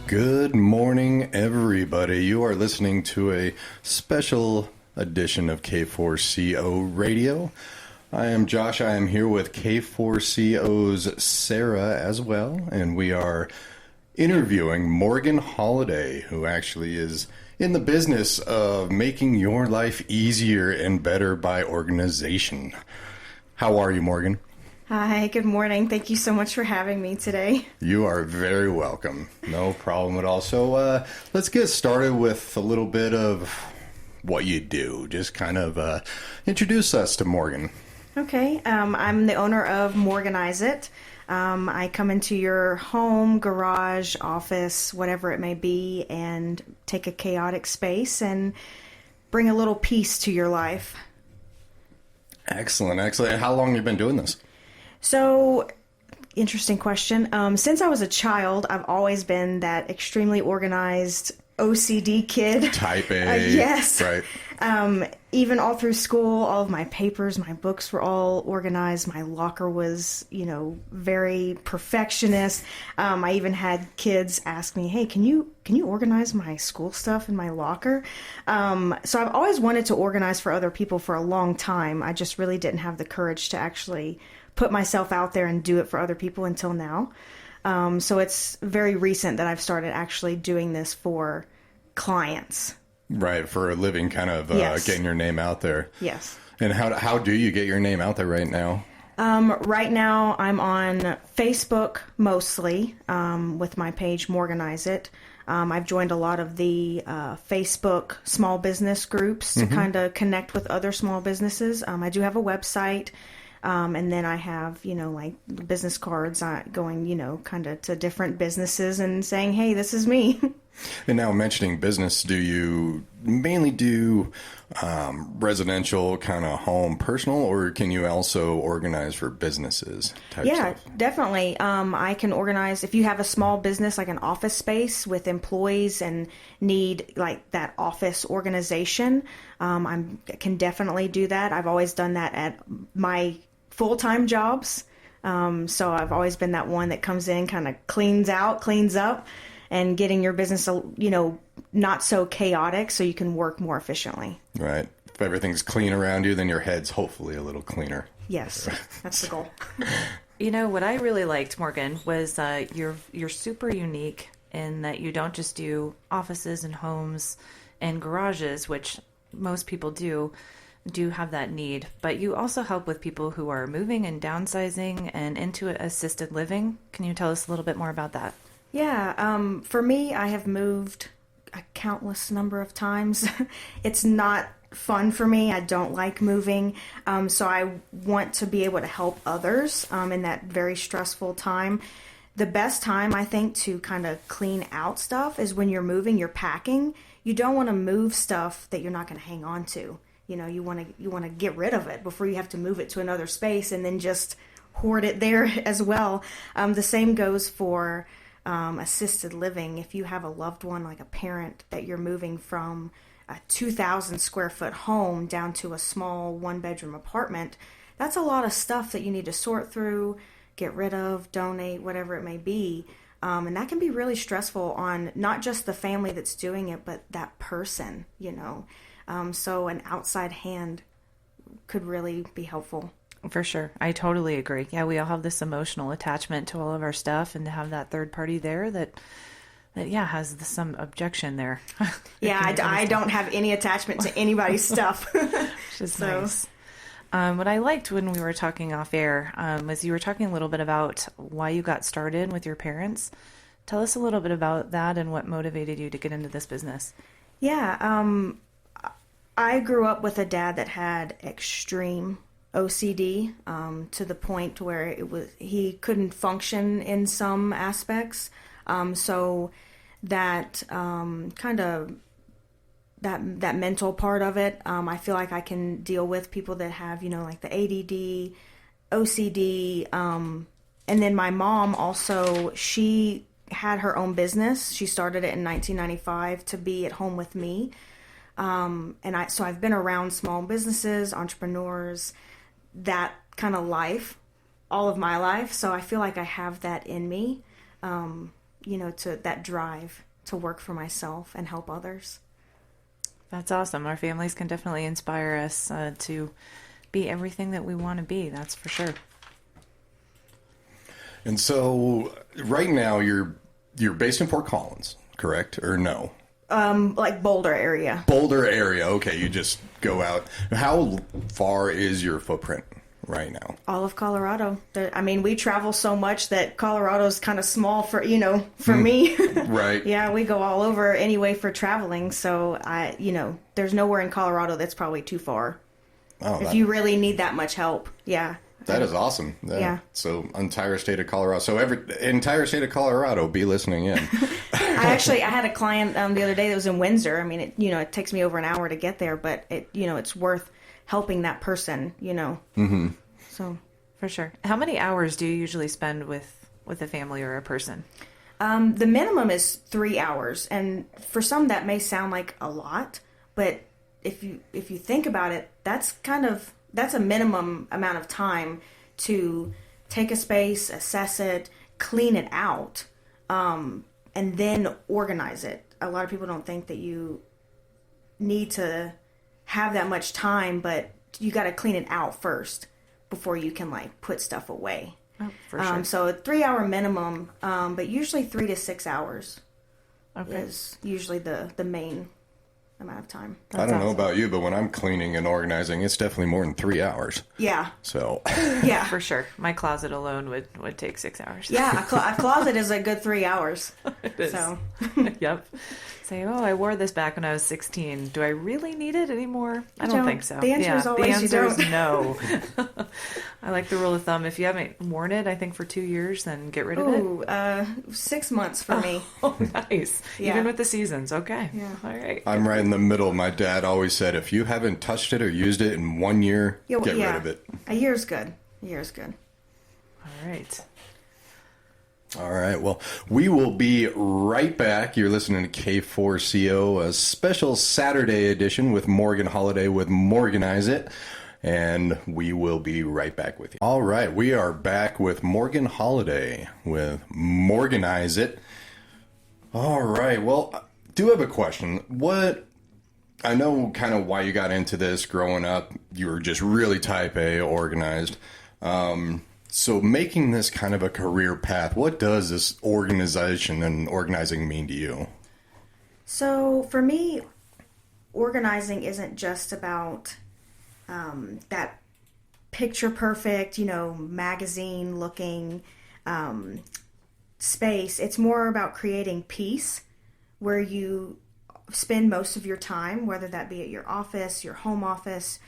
Good morning, everybody. You are listening to a special edition of K4CO Radio. I am Josh. I am here with K4CO's Sarah as well, and we are interviewing Morgan Holliday, who actually is in the business of making your life easier and better by organization. How are you, Morgan? Hi, good morning. Thank you so much for having me today. You are very welcome. No problem at all. So let's get started with a little bit of what you do. Just kind of introduce us to Morgan. Okay, I'm the owner of Morganize It. I come into your home, garage, office, whatever it may be, and take a chaotic space and bring a little peace to your life. Excellent, excellent. How long have you been doing this? So, interesting question. Since I was a child, I've always been that extremely organized OCD kid. Type A. Yes. Right. Even all through school, all of my papers, my books were all organized. My locker was, very perfectionist. I even had kids ask me, "Hey, can you organize my school stuff in my locker?" So I've always wanted to organize for other people for a long time. I just really didn't have the courage to actually put myself out there and do it for other people until now. So it's very recent that I've started actually doing this for clients. Right, for a living, kind of Yes. getting your name out there. Yes. And how do you get your name out there right now? Right now I'm on Facebook mostly with my page Morganize It. I've joined a lot of the Facebook small business groups to kind of connect with other small businesses. I do have a website. And then I have, like business cards going, kind of to different businesses and saying, "Hey, this is me." And now mentioning business, do you mainly do residential kind of home personal, or can you also organize for businesses type Yeah, stuff? definitely. I can organize if you have a small business like an office space with employees and need like that office organization. I can definitely do that. I've always done that at my full-time jobs. So I've always been that one that comes in, kind of cleans up, and getting your business, not so chaotic so you can work more efficiently. Right. If everything's clean around you, then your head's hopefully a little cleaner. Yes, that's the goal. What I really liked, Morgan, was you're super unique in that you don't just do offices and homes and garages, which most people do have that need, but you also help with people who are moving and downsizing and into assisted living. Can you tell us a little bit more about that? Yeah, for me, I have moved a countless number of times. It's not fun for me. I don't like moving, so I want to be able to help others in that very stressful time. The best time, I think, to kind of clean out stuff is when you're moving, you're packing. You don't want to move stuff that you're not going to hang on to. You want to get rid of it before you have to move it to another space and then just hoard it there as well. The same goes for assisted living. If you have a loved one, like a parent, that you're moving from a 2,000 square foot home down to a small one-bedroom apartment, that's a lot of stuff that you need to sort through, get rid of, donate, whatever it may be. And that can be really stressful on not just the family that's doing it, but that person, So an outside hand could really be helpful. For sure. I totally agree. Yeah, we all have this emotional attachment to all of our stuff, and to have that third party there that has some objection there. Yeah, I don't have any attachment to anybody's stuff. Which is nice. What I liked when we were talking off air was you were talking a little bit about why you got started with your parents. Tell us a little bit about that and what motivated you to get into this business. Yeah, I grew up with a dad that had extreme OCD to the point where he couldn't function in some aspects. So that kind of that mental part of it, I feel like I can deal with people that have, like the ADD, OCD, and then my mom also, she had her own business. She started it in 1995 to be at home with me. So I've been around small businesses, entrepreneurs, that kind of life, all of my life. So I feel like I have that in me. to that drive to work for myself and help others. That's awesome. Our families can definitely inspire us to be everything that we want to be. That's for sure. And so right now you're based in Fort Collins, correct? Or no? Like Boulder area. Boulder area. Okay, you just go out. How far is your footprint right now? All of Colorado. We travel so much that Colorado's kind of small for me. Right. Yeah, we go all over anyway for traveling. So there's nowhere in Colorado that's probably too far. Oh, if you really need that much help. Yeah. That is awesome. Yeah. So entire state of Colorado. So entire state of Colorado, be listening in. I had a client the other day that was in Windsor. It takes me over an hour to get there, but it's worth helping that person. Mm-hmm. So for sure. How many hours do you usually spend with a family or a person? The minimum is 3 hours, and for some that may sound like a lot, but if you think about it, that's a minimum amount of time to take a space, assess it, clean it out, and then organize it. A lot of people don't think that you need to have that much time, but you got to clean it out first before you can put stuff away. Oh, for sure. So a 3 hour minimum, but usually 3 to 6 hours Okay. is usually the main amount of time. I don't know about you, but when I'm cleaning and organizing, it's definitely more than 3 hours. Yeah. So. Yeah. For sure. My closet alone would take 6 hours. Yeah, a closet is a good 3 hours. It is. So. Yep. Say, I wore this back when I was 16. Do I really need it anymore? I don't think so. The answer is always the answer you is don't. No. I like the rule of thumb. If you haven't worn it, I think for 2 years, then get rid of it. Ooh, 6 months for me. Oh, nice. Yeah. Even with the seasons. Okay. Yeah. All right. I'm right in the middle. My dad always said, if you haven't touched it or used it in 1 year, get rid of it. A year's good. A year's good. All right. All right. Well, we will be right back. You're listening to K4CO, a special Saturday edition with Morgan Holliday with Morganize It. And we will be right back with you. All right. We are back with Morgan Holliday with Morganize It. All right. Well, I do have a question. I know kind of why you got into this growing up. You were just really type A, organized. So making this kind of a career path, what does this organization and organizing mean to you? So for me, organizing isn't just about that picture perfect, magazine looking space. It's more about creating peace where you spend most of your time, whether that be at your office, your home office,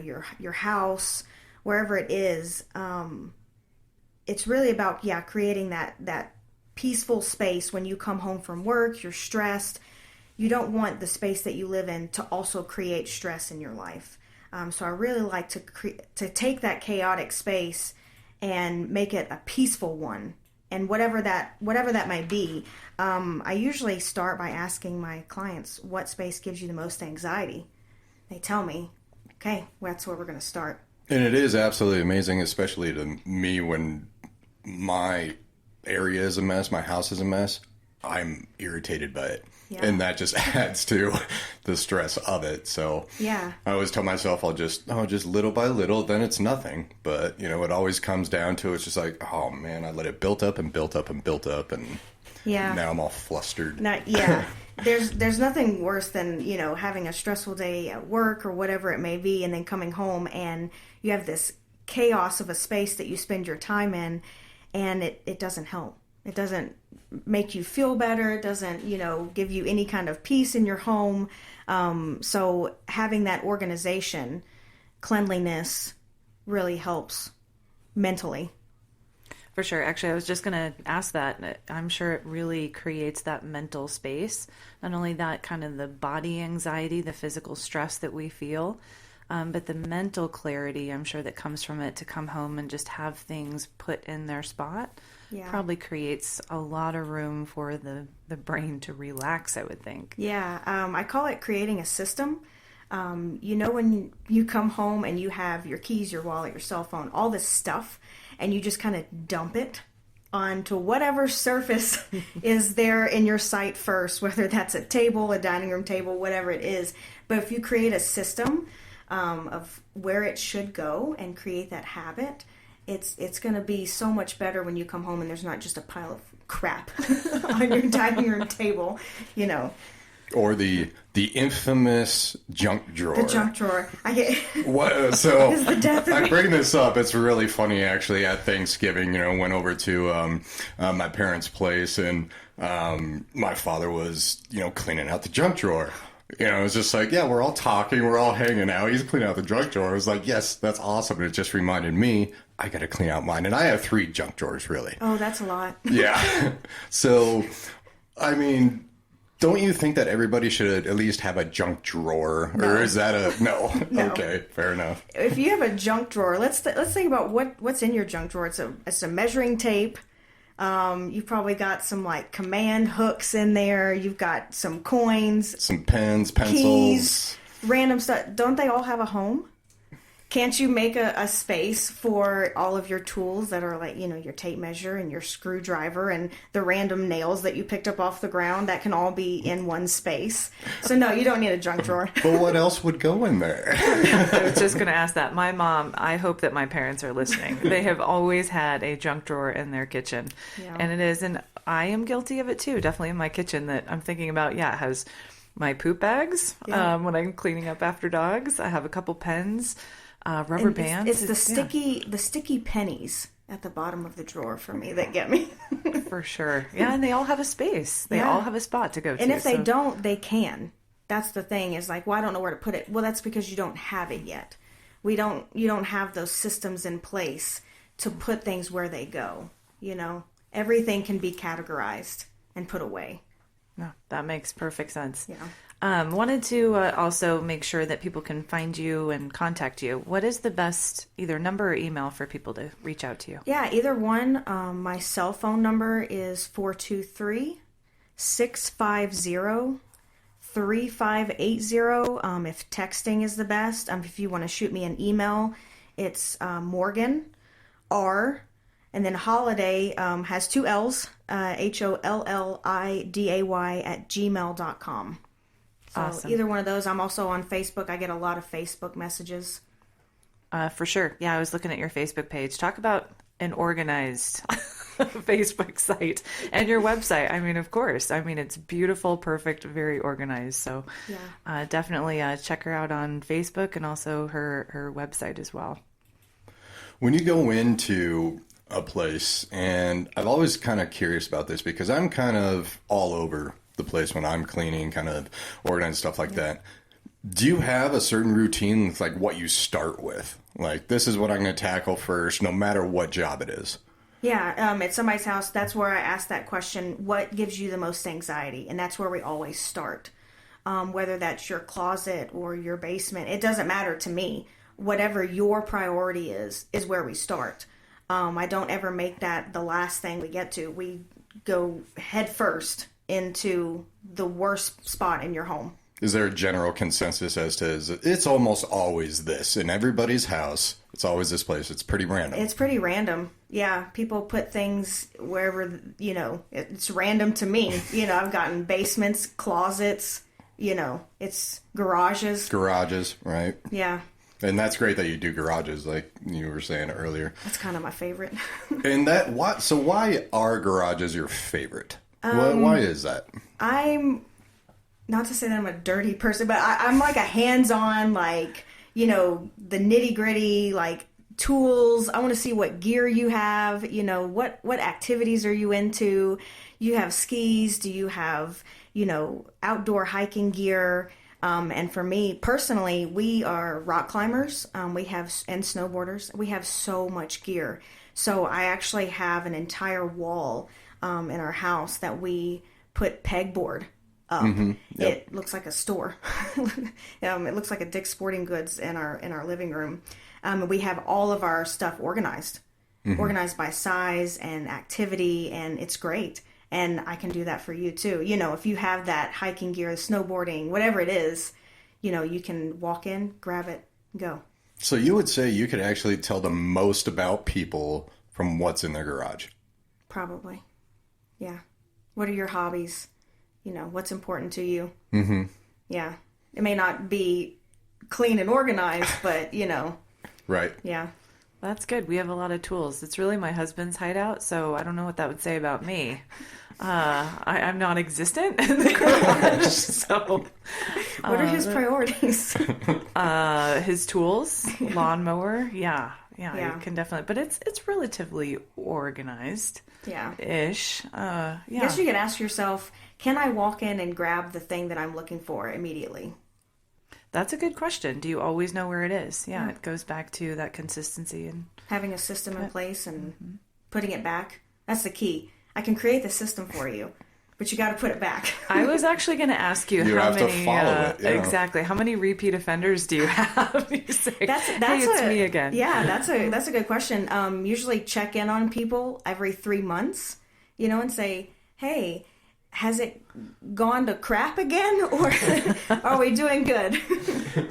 your house, wherever it is. It's really about creating that peaceful space when you come home from work. You're stressed. You don't want the space that you live in to also create stress in your life. So I really like to take that chaotic space and make it a peaceful one. And whatever that may be, I usually start by asking my clients, what space gives you the most anxiety? They tell me, okay, that's where we're going to start. And it is absolutely amazing, especially to me when my area is a mess, my house is a mess, I'm irritated by it. Yeah. And that just adds to the stress of it. So yeah. I always tell myself I'll just little by little, then it's nothing. But, it always comes down to it's just like, oh, man, I let it build up and build up and build up. And now I'm all flustered. There's nothing worse than, having a stressful day at work or whatever it may be, and then coming home and you have this chaos of a space that you spend your time in, and it doesn't help. It doesn't make you feel better. It doesn't, give you any kind of peace in your home. So having that organization, cleanliness really helps mentally. For sure. Actually, I was just going to ask that. I'm sure it really creates that mental space. Not only that, kind of the body anxiety, the physical stress that we feel, but the mental clarity, I'm sure, that comes from it to come home and just have things put in their spot. Yeah. Probably creates a lot of room for the brain to relax, I would think. Yeah. I call it creating a system. When you come home and you have your keys, your wallet, your cell phone, all this stuff, and you just kind of dump it onto whatever surface is there in your sight first, whether that's a table, a dining room table, whatever it is. But if you create a system of where it should go and create that habit, it's going to be so much better when you come home and there's not just a pile of crap on your dining room table, you know. Or the infamous junk drawer. The junk drawer. What? So It's the death of I me. bring this up. It's really funny, actually. At Thanksgiving, went over to my parents' place, and my father was, cleaning out the junk drawer. It was just like, yeah, we're all talking, we're all hanging out. He's cleaning out the junk drawer. I was like, yes, that's awesome. And it just reminded me, I got to clean out mine. And I have 3 junk drawers, really. Oh, that's a lot. Yeah. So, I mean, don't you think that everybody should at least have a junk drawer? No. Or is that a... No. No. Okay, fair enough. If you have a junk drawer, let's think about what's in your junk drawer. It's a measuring tape. You've probably got some like command hooks in there. You've got some coins, Some pens, pencils. keys, random stuff. Don't they all have a home? Can't you make a space for all of your tools that are like, your tape measure and your screwdriver and the random nails that you picked up off the ground that can all be in one space? So no, you don't need a junk drawer. But what else would go in there? I was just going to ask that. My mom, I hope that my parents are listening. They have always had a junk drawer in their kitchen. Yeah. And it is, and I am guilty of it too, definitely in my kitchen, that I'm thinking about, it has my poop bags when I'm cleaning up after dogs. I have a couple pens. Rubber And bands. It's the sticky pennies at the bottom of the drawer for me that get me. For sure. Yeah, and they all have a space. They Yeah. all have a spot to go to. And if they so- don't, they can. That's the thing, is like, well, I don't know where to put it. Well, that's because you don't have it yet. You don't have those systems in place to put things where they go. Everything can be categorized and put away. No, that makes perfect sense. Yeah. Wanted to also make sure that people can find you and contact you. What is the best either number or email for people to reach out to you? Yeah, either one. My cell phone number is 423-650-3580. If texting is the best. If you want to shoot me an email, it's Morgan R. And then Holiday has 2 L's, HOLLIDAY @gmail.com. So Awesome. either one of those. I'm also on Facebook. I get a lot of Facebook messages. For sure. Yeah, I was looking at your Facebook page. Talk about an organized Facebook site and your website. Of course. It's beautiful, perfect, very organized. So definitely check her out on Facebook and also her website as well. When you go into a place, and I'm always kind of curious about this because I'm kind of all over the place when I'm cleaning, kind of organized stuff like that. Do you have a certain routine with like what you start with? Like, this is what I'm going to tackle first, no matter what job it is. Yeah, at somebody's house, that's where I ask that question, what gives you the most anxiety? And that's where we always start. Whether that's your closet or your basement, it doesn't matter to me. Whatever your priority is where we start. I don't ever make that the last thing we get to. We go head first into the worst spot in your home. Is there a general consensus as to, it's almost always this in everybody's house? It's always this place. It's pretty random. It's pretty random. Yeah, people put things wherever, it's random to me. I've gotten basements, closets, it's garages. Garages, right? Yeah, And that's great that you do garages, like you were saying earlier. that's kind of my favorite. And so why are garages your favorite? Why is that? I'm, not to say that I'm a dirty person, but I'm like a hands-on, like, the nitty-gritty, like, tools. I want to see what gear you have, what activities are you into? You have skis? Do you have, outdoor hiking gear? And for me personally, we are rock climbers. And snowboarders. We have so much gear. So I actually have an entire wall in our house that we put pegboard up. Mm-hmm. Yep. It looks like a store. It looks like a Dick's Sporting Goods in our living room. We have all of our stuff organized by size and activity, and it's great. And I can do that for you too. If you have that hiking gear, snowboarding, whatever it is, you can walk in, grab it, go. So you would say you could actually tell the most about people from what's in their garage? Probably. Yeah. What are your hobbies? You know, what's important to you? Mm-hmm. Yeah. It may not be clean and organized, but, you know. Right. Yeah. That's good. We have a lot of tools. It's really my husband's hideout, so I don't know what that would say about me. I'm non-existent in the garage, so... What are his priorities? His tools, lawnmower, yeah, Yeah. you can definitely... But it's relatively organized. Yeah. Ish. Yeah. I guess you could ask yourself, can I walk in and grab the thing that I'm looking for immediately? That's a good question. Do you always know where it is? Yeah, it goes back to that consistency and Having a system in place and putting it back. That's the key. I can create the system for you, but you got to put it back. I was actually going to ask you, You how have to many follow it, yeah. exactly how many repeat offenders do you have? You say, That's hey, it's me again. Yeah, that's a good question. Usually check in on people every 3 months, you know, and say, hey, has it gone to crap again, or are we doing good?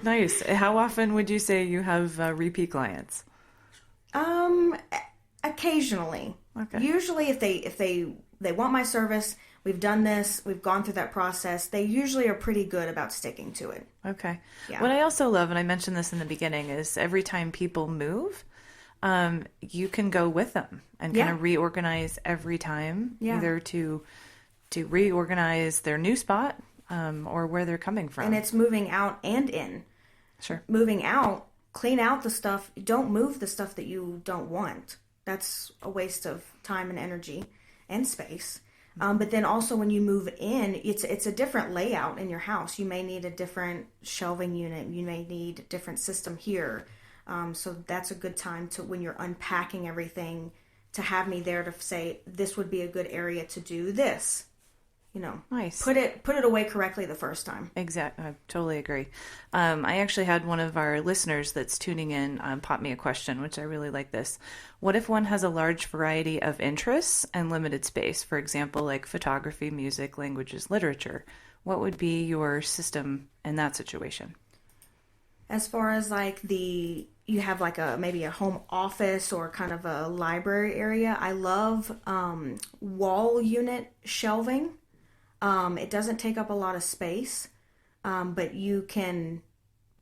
Nice. How often would you say you have repeat clients? Occasionally. Okay. Usually, if they want my service, we've done this, we've gone through that process. They usually are pretty good about sticking to it. Okay. Yeah. What I also love, and I mentioned this in the beginning, is every time people move, you can go with them and kind of reorganize every time, either to reorganize their new spot or where they're coming from. And it's moving out and in. Sure. Moving out, clean out the stuff. Don't move the stuff that you don't want. That's a waste of time and energy and space. But then also when you move in, it's a different layout in your house. You may need a different shelving unit. You may need a different system here. So that's a good time to, when you're unpacking everything, to have me there to say, this would be a good area to do this. You know, Nice. Put it away correctly the first time. Exactly. I totally agree. I actually had one of our listeners that's tuning in pop me a question, which I really like this. What if one has a large variety of interests and limited space? For example, like photography, music, languages, literature. What would be your system in that situation? As far as like you have like maybe a home office or kind of a library area. I love wall unit shelving. It doesn't take up a lot of space, but you can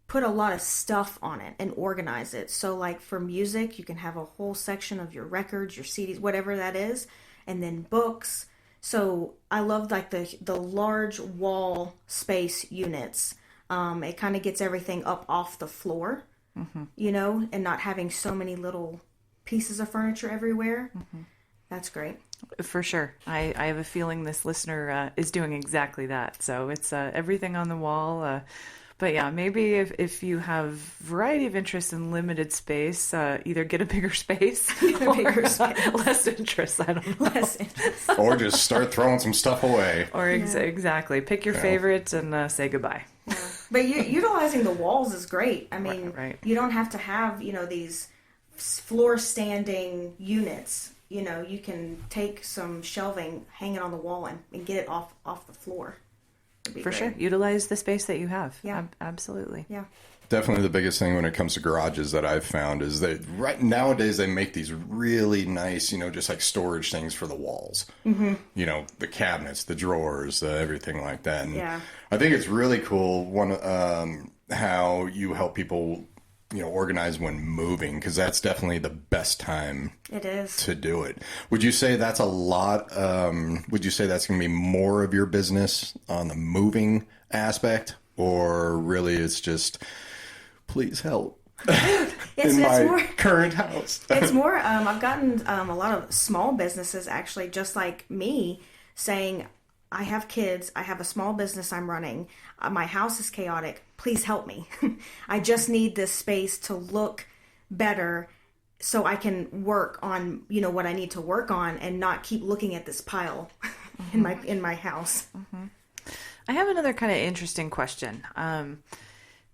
put a lot of stuff on it and organize it. So like for music, you can have a whole section of your records, your CDs, whatever that is, and then books. So I love like the large wall space units. It kind of gets everything up off the floor, you know, and not having so many little pieces of furniture everywhere. That's great. For sure. I have a feeling this listener is doing exactly that. So it's everything on the wall. But yeah, maybe if you have variety of interests and limited space, either get a bigger space or less interest. I don't know. Less interest. Or just start throwing some stuff away. Or exactly. Pick your favorites and say goodbye. Yeah. But utilizing the walls is great. I mean, Right. You don't have to have, you know, these floor standing units. You know, you can take some shelving, hang it on the wall, and get it off the floor. For sure. Utilize the space that you have. Yeah. Absolutely. Yeah. Definitely the biggest thing when it comes to garages that I've found is that right nowadays they make these really nice, you know, just like storage things for the walls. You know, the cabinets, the drawers, everything like that. And Yeah. I think it's really cool how you help people, you know, organize when moving, because that's definitely the best time It is. to do it. Would you say that's a lot? Would you say that's going to be more of your business on the moving aspect, or really it's just, please help It's in my more current house? It's more, I've gotten a lot of small businesses actually, just like me, saying, I have kids, I have a small business I'm running, my house is chaotic, please help me. I just need this space to look better so I can work on, you know, what I need to work on and not keep looking at this pile in my house. I have another kind of interesting question.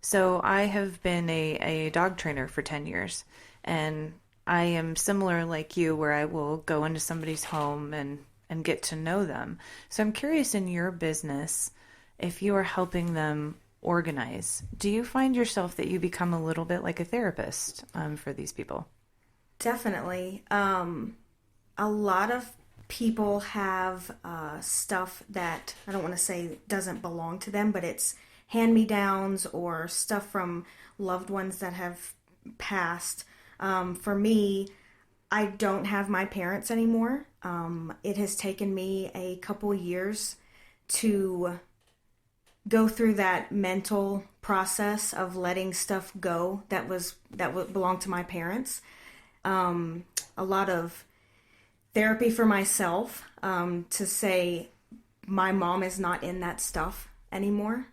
So I have been a dog trainer for 10 years, and I am similar like you, where I will go into somebody's home and get to know them. So I'm curious, in your business, if you are helping them organize, do you find yourself that you become a little bit like a therapist for these people? Definitely. A lot of people have stuff that I don't want to say doesn't belong to them, but it's hand-me-downs or stuff from loved ones that have passed. For me, I don't have my parents anymore. It has taken me a couple years to go through that mental process of letting stuff go that belonged to my parents. A lot of therapy for myself, to say my mom is not in that stuff anymore.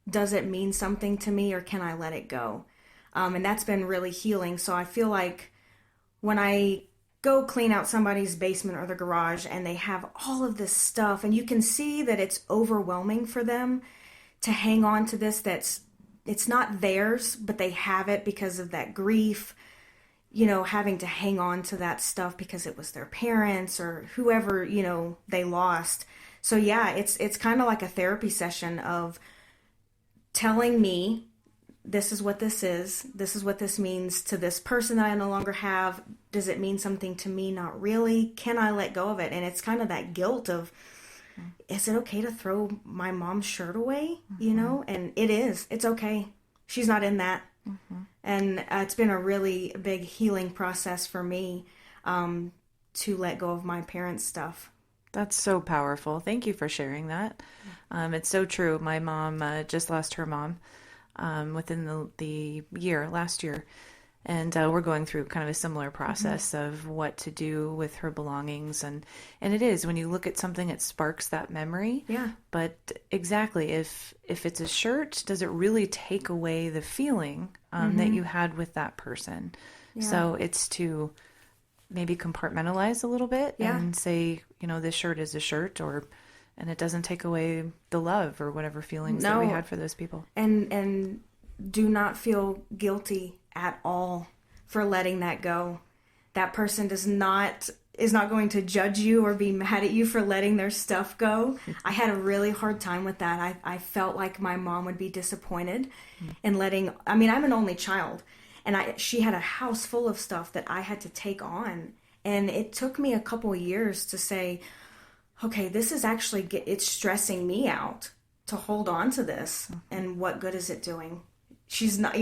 Does it mean something to me, or can I let it go? And that's been really healing. So I feel like when I go clean out somebody's basement or the garage and they have all of this stuff, and you can see that it's overwhelming for them to hang on to this, it's not theirs, but they have it because of that grief, having to hang on to that stuff because it was their parents or whoever, they lost. So yeah, it's kind of like a therapy session of telling me, this is what this is what this means to this person that I no longer have. Does it mean something to me? Not really. Can I let go of it? And it's kind of that guilt of, is it okay to throw my mom's shirt away? And it is. It's okay. She's not in that. And it's been a really big healing process for me, to let go of my parents' stuff. That's so powerful. Thank you for sharing that. It's so true. My mom just lost her mom within the last year. And we're going through kind of a similar process of what to do with her belongings. And it is, when you look at something, it sparks that memory. Yeah. But exactly, if it's a shirt, does it really take away the feeling that you had with that person? Yeah. So it's to maybe compartmentalize a little bit and say, this shirt is a shirt, and it doesn't take away the love or whatever feelings that we had for those people. And do not feel guilty at all for letting that go. That person is not going to judge you or be mad at you for letting their stuff go. I had a really hard time with that. I felt like my mom would be disappointed in letting, I'm an only child, and she had a house full of stuff that I had to take on. And it took me a couple of years to say, okay, this is actually, it's stressing me out to hold on to this. And what good is it doing? She's not,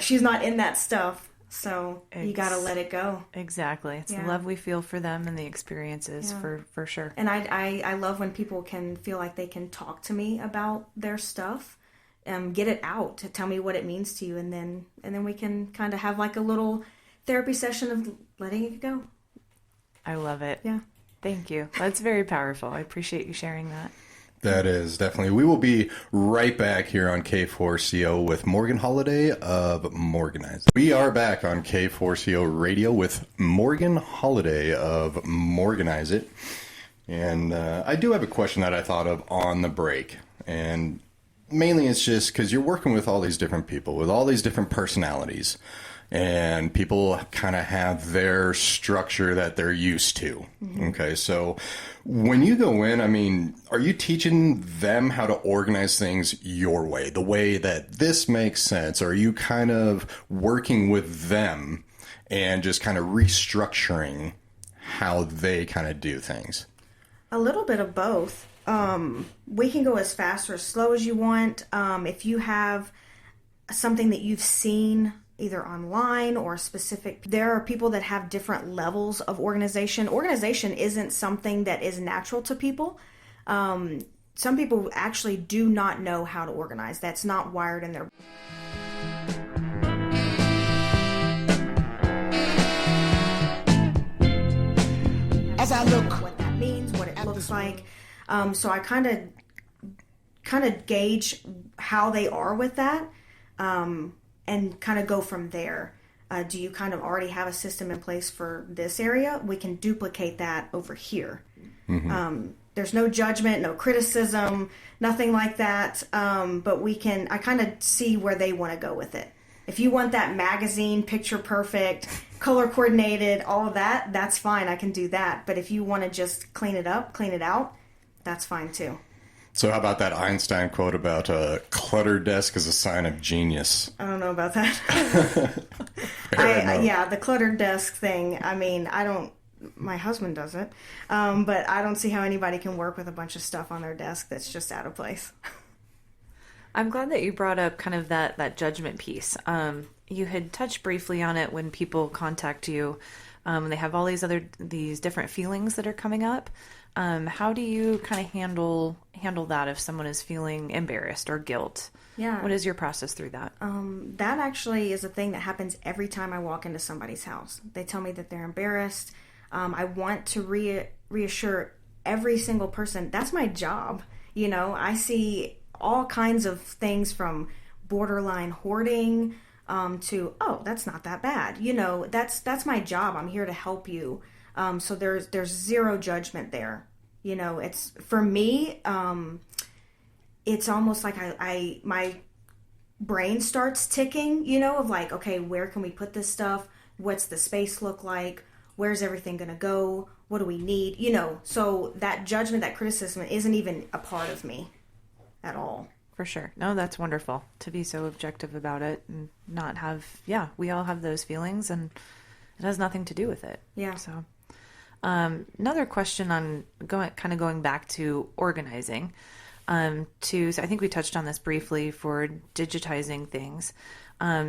she's not in that stuff. So you got to let it go. Exactly. It's the love we feel for them and the experiences for sure. And I love when people can feel like they can talk to me about their stuff, get it out, to tell me what it means to you. And then we can kind of have like a little therapy session of letting it go. I love it. Yeah. Thank you. That's very powerful. I appreciate you sharing that. That is definitely. We will be right back here on K4CO with Morgan Holliday of Morganize It. We are back on K4CO Radio with Morgan Holliday of Morganize It. And I do have a question that I thought of on the break. And mainly it's just because you're working with all these different people, with all these different personalities. And people kind of have their structure that they're used to. Okay, so when you go in, are you teaching them how to organize things your way, the way that this makes sense? Or are you kind of working with them and just kind of restructuring how they kind of do things? A little bit of both. We can go as fast or as slow as you want. If you have something that you've seen either online or specific, there are people that have different levels of organization. Organization isn't something that is natural to people. Some people actually do not know how to organize. That's not wired in their... As I look what that means, what it looks like. So I kind of gauge how they are with that. And kind of go from there. Do you kind of already have a system in place for this area? We can duplicate that over here. There's no judgment, no criticism, nothing like that. But I kind of see where they want to go with it. If you want that magazine, picture perfect, color coordinated, all of that, that's fine. I can do that. But if you want to just clean it up, clean it out, that's fine too. So how about that Einstein quote about a cluttered desk is a sign of genius? I don't know about that. The cluttered desk thing. my husband does it. But I don't see how anybody can work with a bunch of stuff on their desk that's just out of place. I'm glad that you brought up kind of that judgment piece. You had touched briefly on it when people contact you. They have all these different feelings that are coming up. How do you kind of handle that if someone is feeling embarrassed or guilt? Yeah. What is your process through that? That actually is a thing that happens every time I walk into somebody's house. They tell me that they're embarrassed. I want to reassure every single person. That's my job. I see all kinds of things from borderline hoarding to, oh, that's not that bad. That's my job. I'm here to help you. So there's zero judgment there. It's for me, it's almost like my brain starts ticking, of like, okay, where can we put this stuff? What's the space look like? Where's everything going to go? What do we need? So that judgment, that criticism isn't even a part of me at all. For sure. No, that's wonderful to be so objective about it and not have, we all have those feelings and it has nothing to do with it. Yeah. So, another question on going back to organizing, so I think we touched on this briefly for digitizing things.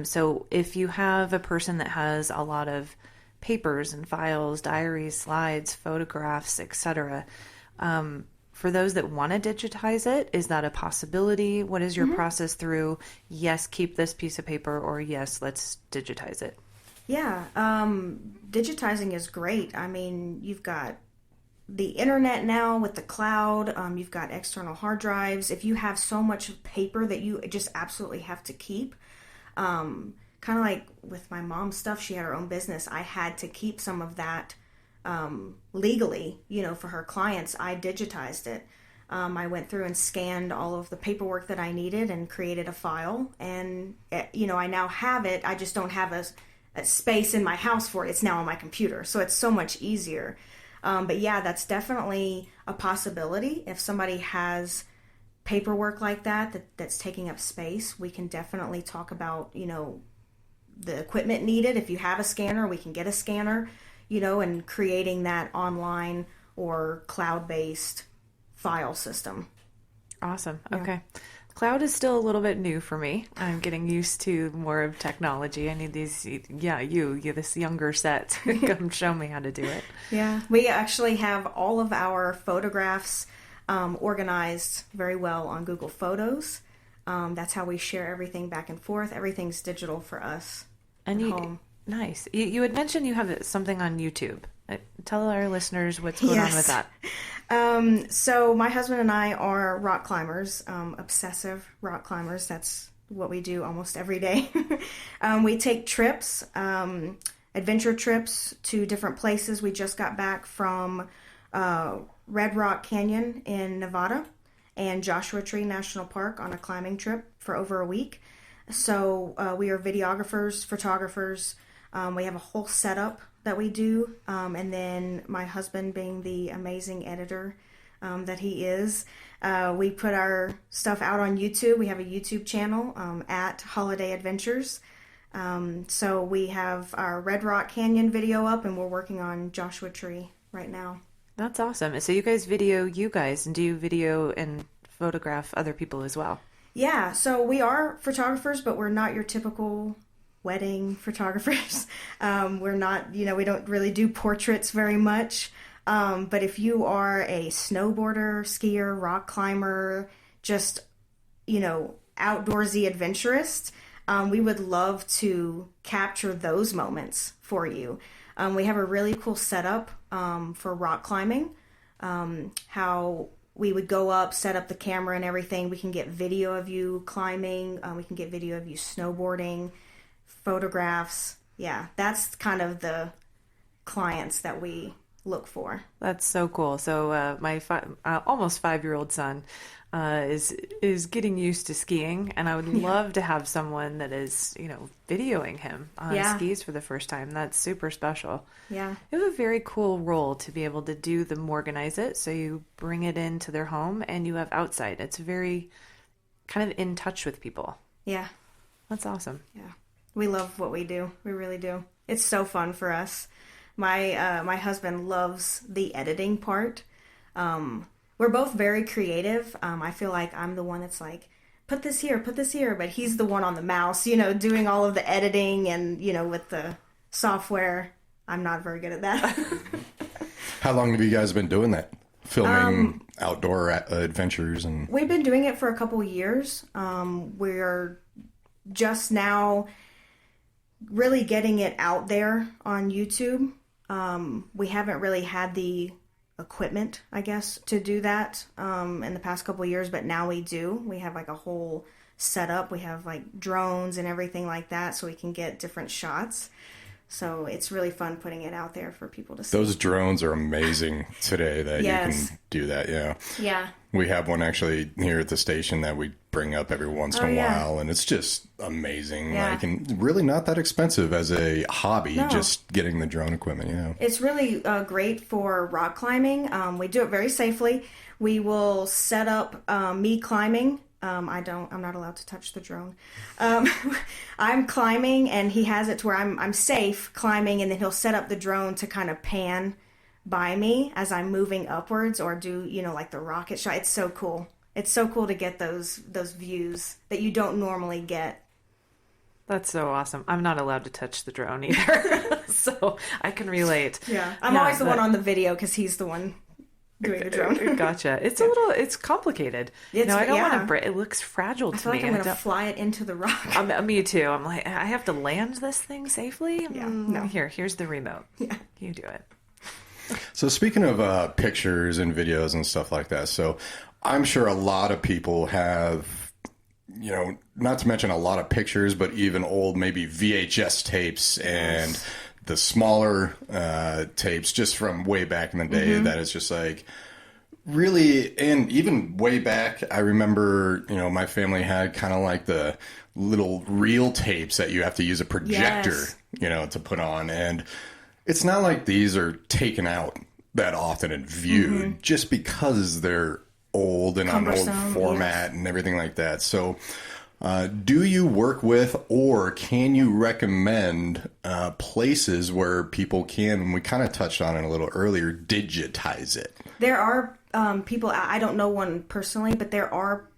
So if you have a person that has a lot of papers and files, diaries, slides, photographs, etc., for those that want to digitize it, is that a possibility? What is your process through, yes, keep this piece of paper, or yes, let's digitize it? Yeah, digitizing is great. I mean, you've got the internet now with the cloud. You've got external hard drives. If you have so much paper that you just absolutely have to keep, kind of like with my mom's stuff, she had her own business. I had to keep some of that legally, for her clients. I digitized it. I went through and scanned all of the paperwork that I needed and created a file. And, I now have it. I just don't have a space in my house for it. It's now on my computer. So it's so much easier. But yeah, that's definitely a possibility. If somebody has paperwork like that's taking up space, we can definitely talk about, the equipment needed. If you have a scanner, we can get a scanner, and creating that online or cloud-based file system. Awesome. Yeah. Okay. Cloud is still a little bit new for me. I'm getting used to more of technology. I need these, this younger set to come show me how to do it. Yeah. We actually have all of our photographs organized very well on Google Photos. That's how we share everything back and forth. Everything's digital for us at home. Nice. You had mentioned you have something on YouTube. Tell our listeners what's going on with that. So my husband and I are rock climbers, obsessive rock climbers. That's what we do almost every day. We take trips, adventure trips to different places. We just got back from Red Rock Canyon in Nevada and Joshua Tree National Park on a climbing trip for over a week. So we are videographers, photographers. We have a whole setup that we do, and then my husband, being the amazing editor that he is, we put our stuff out on YouTube. We have a YouTube channel at Holiday Adventures. So we have our Red Rock Canyon video up, and we're working on Joshua Tree right now. That's awesome. So you guys video you guys, and do you video and photograph other people as well? Yeah, so we are photographers, but we're not your typical wedding photographers. We're not, we don't really do portraits very much. But if you are a snowboarder, skier, rock climber, just, outdoorsy adventurist, we would love to capture those moments for you. We have a really cool setup for rock climbing, how we would go up, set up the camera and everything. We can get video of you climbing. We can get video of you snowboarding, photographs. Yeah, that's kind of the clients that we look for. That's so cool. So my almost 5-year-old son is getting used to skiing, and I would love to have someone that is, videoing him on skis for the first time. That's super special. Yeah. You have a very cool role to be able to do the Morganize It. So you bring it into their home and you have outside. It's very kind of in touch with people. Yeah. That's awesome. Yeah. We love what we do. We really do. It's so fun for us. My husband loves the editing part. We're both very creative. I feel like I'm the one that's like, put this here, but he's the one on the mouse, doing all of the editing and, with the software. I'm not very good at that. How long have you guys been doing that? Filming outdoor adventures and... We've been doing it for a couple years. We're just now really getting it out there on YouTube. We haven't really had the equipment, I guess, to do that in the past couple years, but now we do. We have like a whole setup. We have like drones and everything like that, so we can get different shots. So it's really fun putting it out there for people to see. Those drones are amazing today that you can do that, yeah. Yeah. We have one actually here at the station that we bring up every once in a while, and it's just amazing. Yeah. Like, and really not that expensive as a hobby, just getting the drone equipment, It's really great for rock climbing. We do it very safely. We will set up me climbing. I'm not allowed to touch the drone. I'm climbing and he has it to where I'm safe climbing, and then he'll set up the drone to kind of pan by me as I'm moving upwards or do, like the rocket shot. It's so cool. It's so cool to get those views that you don't normally get. That's so awesome. I'm not allowed to touch the drone either. So I can relate. Yeah. I'm always the one on the video because he's the one doing the drone. Gotcha. It's it's complicated. I don't want to break. It looks fragile to me. I feel like I'm going to fly it into the rock. Me too. I'm like, I have to land this thing safely? Yeah. No. Here's the remote. Yeah. You do it. So speaking of pictures and videos and stuff like that, so I'm sure a lot of people have, not to mention a lot of pictures, but even old maybe VHS tapes and the smaller tapes just from way back in the day that is just like really, and even way back, I remember, my family had kind of like the little reel tapes that you have to use a projector, to put on. And it's not like these are taken out that often and viewed just because they're old and on old format and everything like that. So do you work with, or can you recommend places where people can, and we kind of touched on it a little earlier, digitize it? There are people, I don't know one personally, but there are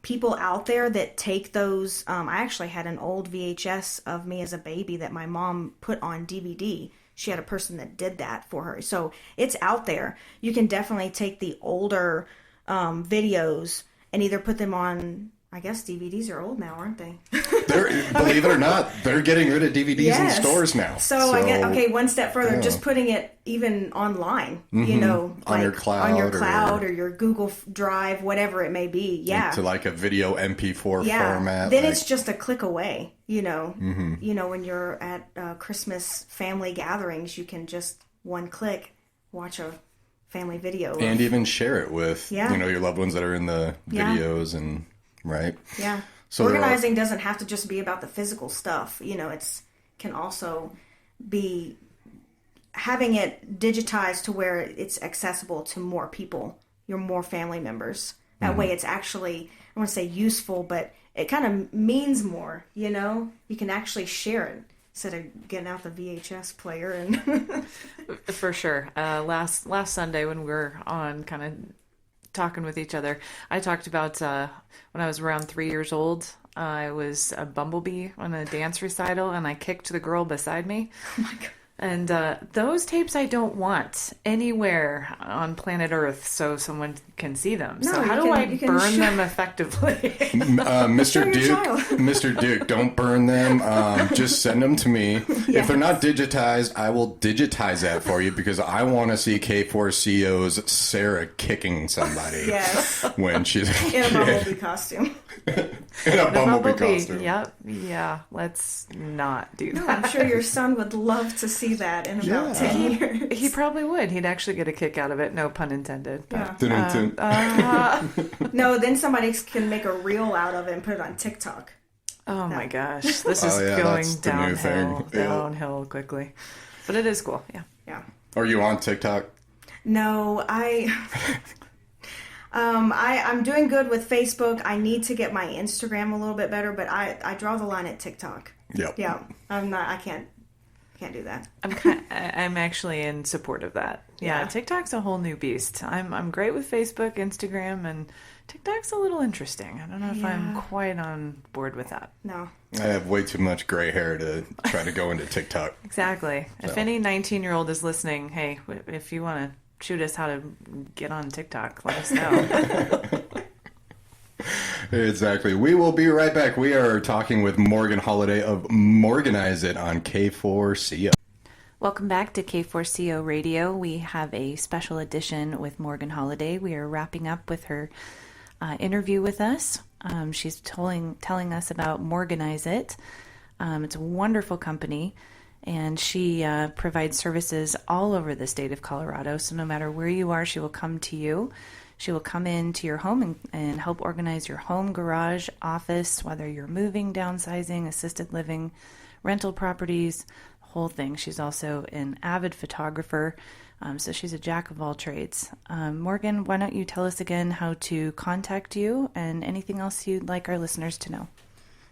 people out there that take those. I actually had an old VHS of me as a baby that my mom put on DVD. She had a person that did that for her. So it's out there. You can definitely take the older videos and either put them on, I guess DVDs are old now, aren't they? Believe it or not, they're getting rid of DVDs in stores now. So I get one step further, just putting it even online, on your cloud or your Google Drive, whatever it may be. Yeah. To like a video MP4 format. Then it's just a click away, when you're at Christmas family gatherings, you can just one click watch a family video. And even share it with, your loved ones that are in the videos and... Right. Yeah. So organizing doesn't have to just be about the physical stuff. It's can also be having it digitized to where it's accessible to more people, your more family members. That way it's actually, I want to say useful, but it kind of means more, You can actually share it instead of getting out the VHS player and For sure. Last Sunday when we were on kind of talking with each other, I talked about when I was around 3 years old, I was a bumblebee on a dance recital and I kicked the girl beside me. Oh my God. And those tapes I don't want anywhere on planet Earth so someone can see them. No, so how do I burn them effectively? Mr. Duke, don't burn them. Just send them to me. Yes. If they're not digitized, I will digitize that for you because I want to see K4CO's Sarah kicking somebody. Yes. When she's in a bumblebee costume. In a bumblebee costume. Yep. Yeah. Let's not do that. No, I'm sure your son would love to see that in about 10 years. He probably would. He'd actually get a kick out of it. No pun intended. But, no, then somebody can make a reel out of it and put it on TikTok. Oh my gosh. This is going downhill quickly. But it is cool. Yeah. Yeah. Are you on TikTok? No, I'm doing good with Facebook. I need to get my Instagram a little bit better, but I draw the line at TikTok. Yep. Yeah. I can't Can't do that. I'm actually in support of that. Yeah, Yeah. TikTok's a whole new beast. I'm great with Facebook, Instagram, and TikTok's a little interesting. I don't know if I'm Yeah. quite on board with that. No. I have way too much gray hair to try to go into TikTok. Exactly. If So. any 19-year-old is listening, hey, if you want to shoot us how to get on TikTok, let us know. Exactly. We will be right back. We are talking with Morgan Holliday of Morganize It on K4CO. Welcome back to K4CO Radio. We have a special edition with Morgan Holliday. We are wrapping up with her interview with us. She's telling us about Morganize It. It's a wonderful company, and she provides services all over the state of Colorado. So no matter where you are, she will come to you. She will come into your home and help organize your home, garage, office, whether you're moving, downsizing, assisted living, rental properties, the whole thing. She's also an avid photographer, so she's a jack of all trades. Morgan, why don't you tell us again how to contact you and anything else you'd like our listeners to know?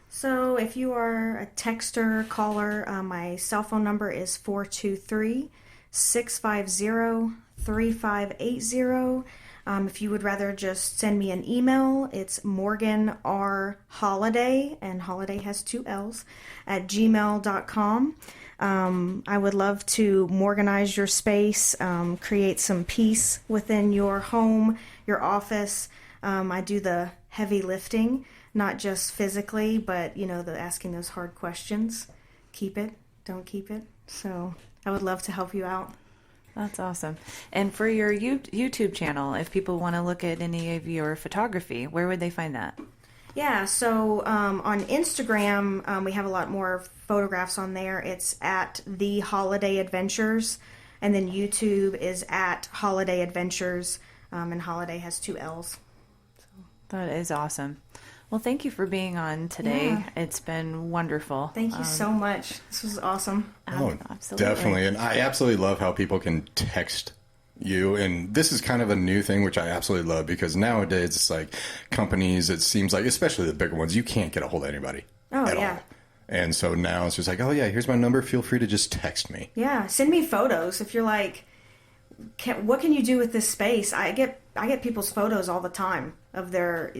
So if you are a texter, caller, my cell phone number is 423-650-3580. If you would rather just send me an email, it's morganrholliday, and holiday has 2 L's, at gmail.com. I would love to Morganize your space, create some peace within your home, your office. I do the heavy lifting, not just physically, but, the asking those hard questions. Keep it, don't keep it. So I would love to help you out. That's awesome. And for your YouTube channel, if people want to look at any of your photography, where would they find that? Yeah, so on Instagram, we have a lot more photographs on there. It's at The Holiday Adventures, and then YouTube is at Holiday Adventures, and Holiday has 2 L's. That is awesome. Well, thank you for being on today. Yeah. It's been wonderful. Thank you so much. This was awesome. Oh, Absolutely. definitely. And I absolutely love how people can text you. And this is kind of a new thing, which I absolutely love, because nowadays it's like companies, it seems like, especially the bigger ones, you can't get a hold of anybody at yeah. all. And so now it's just like, oh, yeah, here's my number. Feel free to just text me. Yeah, send me photos if you're like, what can you do with this space? I get people's photos all the time of their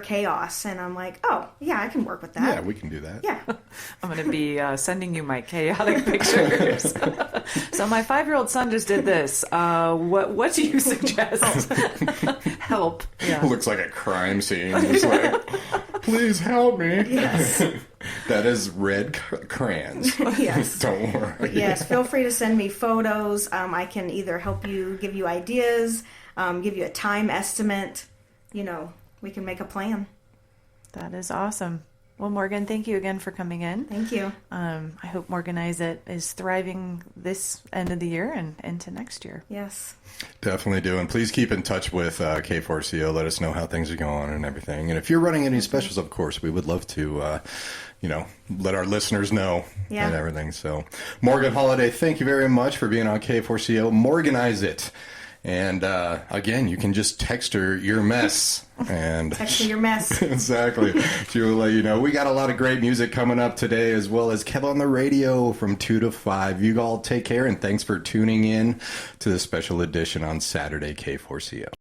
chaos, and I'm like, oh yeah, I can work with that. Yeah, we can do that. Yeah. I'm going to be sending you my chaotic pictures. So my 5-year-old son just did this. What do you suggest? Help. Yeah. Looks like a crime scene. Just like, please help me. Yes. That is red crayons. Yes. Don't worry. Yes. Feel free to send me photos. I can either help you, give you ideas, give you a time estimate. We can make a plan. That is awesome. Well, Morgan, thank you again for coming in. Thank you. I hope Morganize It is thriving this end of the year and into next year. Yes. Definitely do. And please keep in touch with K4CO. Let us know how things are going and everything. And if you're running any specials, of course, we would love to, let our listeners know and everything. So, Morgan Holliday, thank you very much for being on K4CO. Morganize It. And again, you can just text her your mess. And Text me your mess. Exactly. She will let you know. We got a lot of great music coming up today, as well as Kev on the radio from 2 to 5. You all take care, and thanks for tuning in to the special edition on Saturday, K4CO.